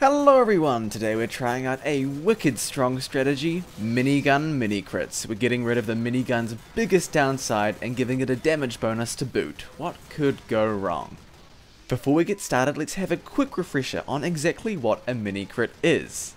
Hello everyone, today we're trying out a wicked strong strategy, Minigun Minicrits. We're getting rid of the Minigun's biggest downside and giving it a damage bonus to boot. What could go wrong? Before we get started, let's have a quick refresher on exactly what a Minicrit is.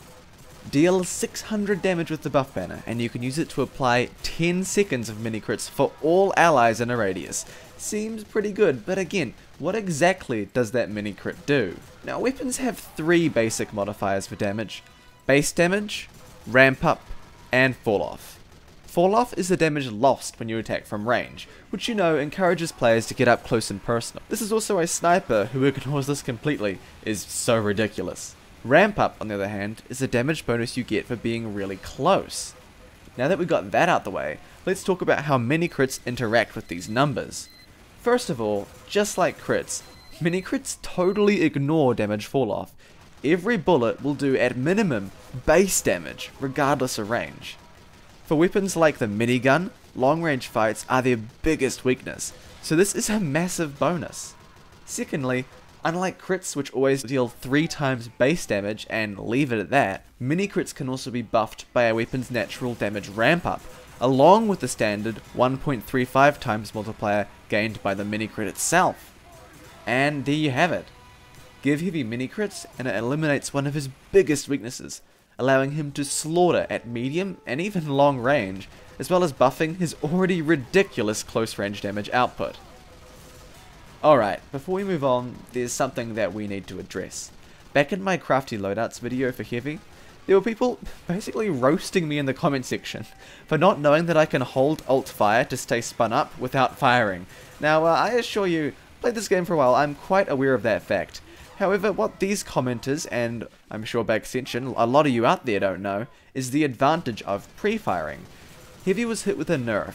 Deal 600 damage with the buff banner, and you can use it to apply 10 seconds of Minicrits for all allies in a radius. Seems pretty good, but again, what exactly does that Minicrit do? Now, weapons have 3 basic modifiers for damage: base damage, ramp up, and fall off. Fall off is the damage lost when you attack from range, which encourages players to get up close and personal. This is also a sniper who ignores this completely, is so ridiculous. Ramp up, on the other hand, is a damage bonus you get for being really close. Now that we've got that out the way, let's talk about how Minicrits interact with these numbers. First of all, just like crits, Minicrits totally ignore damage fall off. Every bullet will do at minimum base damage, regardless of range. For weapons like the minigun, long range fights are their biggest weakness, so this is a massive bonus. Secondly, unlike crits, which always deal 3 times base damage and leave it at that, Minicrits can also be buffed by a weapon's natural damage ramp up, along with the standard 1.35 times multiplier gained by the Minicrit itself. And there you have it. Give Heavy Minicrits and it eliminates one of his biggest weaknesses, allowing him to slaughter at medium and even long range, as well as buffing his already ridiculous close range damage output. Alright, before we move on, there's something that we need to address. Back in my crafty loadouts video for Heavy, there were people basically roasting me in the comment section for not knowing that I can hold alt fire to stay spun up without firing. Now, I assure you, played this game for a while, I'm quite aware of that fact. However, what these commenters, and I'm sure by extension a lot of you out there don't know, is the advantage of pre-firing. Heavy was hit with a nerf,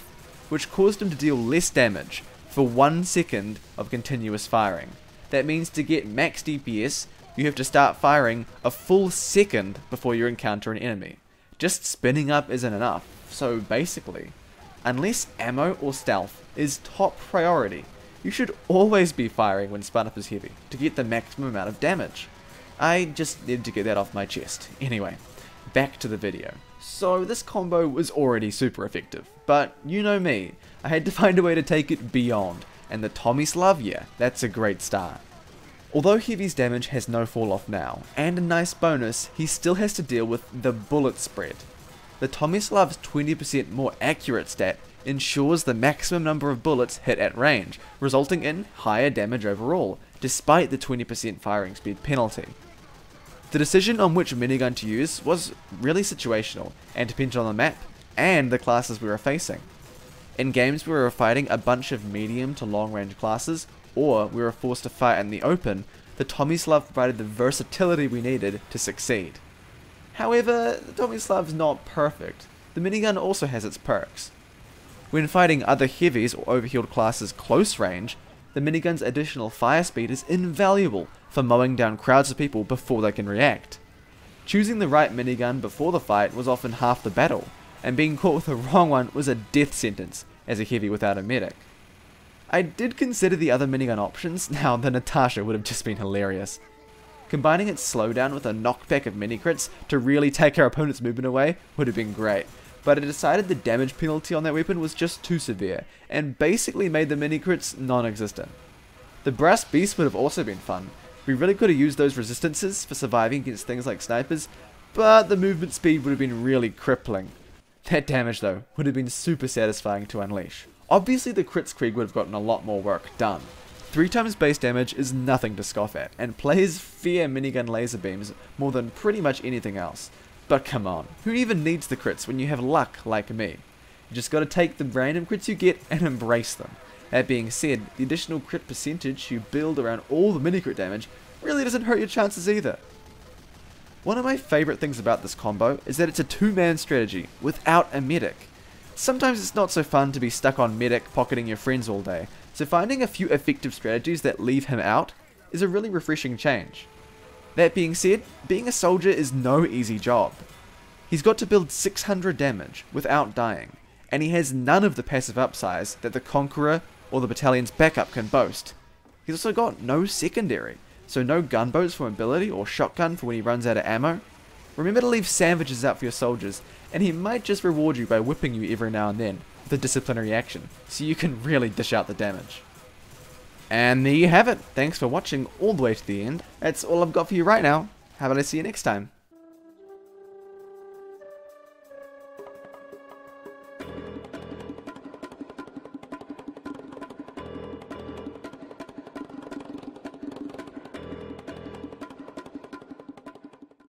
which caused him to deal less damage for 1 second of continuous firing. That means to get max DPS, you have to start firing a full second before you encounter an enemy. Just spinning up isn't enough, so basically, unless ammo or stealth is top priority, you should always be firing when spun up is heavy to get the maximum amount of damage. I just needed to get that off my chest. Anyway, back to the video. So this combo was already super effective, but you know me, I had to find a way to take it beyond, and the Tomislav, yeah, that's a great start. Although Heavy's damage has no fall off now, and a nice bonus, he still has to deal with the bullet spread. The Tomislav's 20% more accurate stat ensures the maximum number of bullets hit at range, resulting in higher damage overall, despite the 20% firing speed penalty. The decision on which minigun to use was really situational, and depended on the map, and the classes we were facing. In games where we were fighting a bunch of medium to long range classes, or we were forced to fight in the open, the Tomislav provided the versatility we needed to succeed. However, the Tomislav's not perfect. The minigun also has its perks. When fighting other heavies or overhealed classes close range, the minigun's additional fire speed is invaluable for mowing down crowds of people before they can react. Choosing the right minigun before the fight was often half the battle, and being caught with the wrong one was a death sentence as a heavy without a medic. I did consider the other minigun options. Now, the Natasha would have just been hilarious. Combining its slowdown with a knockback of Minicrits to really take our opponent's movement away would have been great, but I decided the damage penalty on that weapon was just too severe, and basically made the Minicrits non-existent. The Brass Beast would have also been fun. We really could have used those resistances for surviving against things like snipers, but the movement speed would have been really crippling. That damage though would have been super satisfying to unleash. Obviously the Kritzkrieg would have gotten a lot more work done. 3 times base damage is nothing to scoff at, and players fear minigun laser beams more than pretty much anything else. But come on, who even needs the crits when you have luck like me? You just gotta take the random crits you get and embrace them. That being said, the additional crit percentage you build around all the Minicrit damage really doesn't hurt your chances either. One of my favourite things about this combo is that it's a 2-man strategy without a medic. Sometimes it's not so fun to be stuck on medic pocketing your friends all day, so finding a few effective strategies that leave him out is a really refreshing change. That being said, being a soldier is no easy job. He's got to build 600 damage without dying, and he has none of the passive upsize that the Conqueror or the battalion's backup can boast. He's also got no secondary, So no gunboats for mobility or shotgun for when he runs out of ammo. Remember to leave sandwiches out for your soldiers, and he might just reward you by whipping you every now and then with a disciplinary action, so you can really dish out the damage. And there you have it. Thanks for watching all the way to the end. That's all I've got for you right now. How about I see you next time?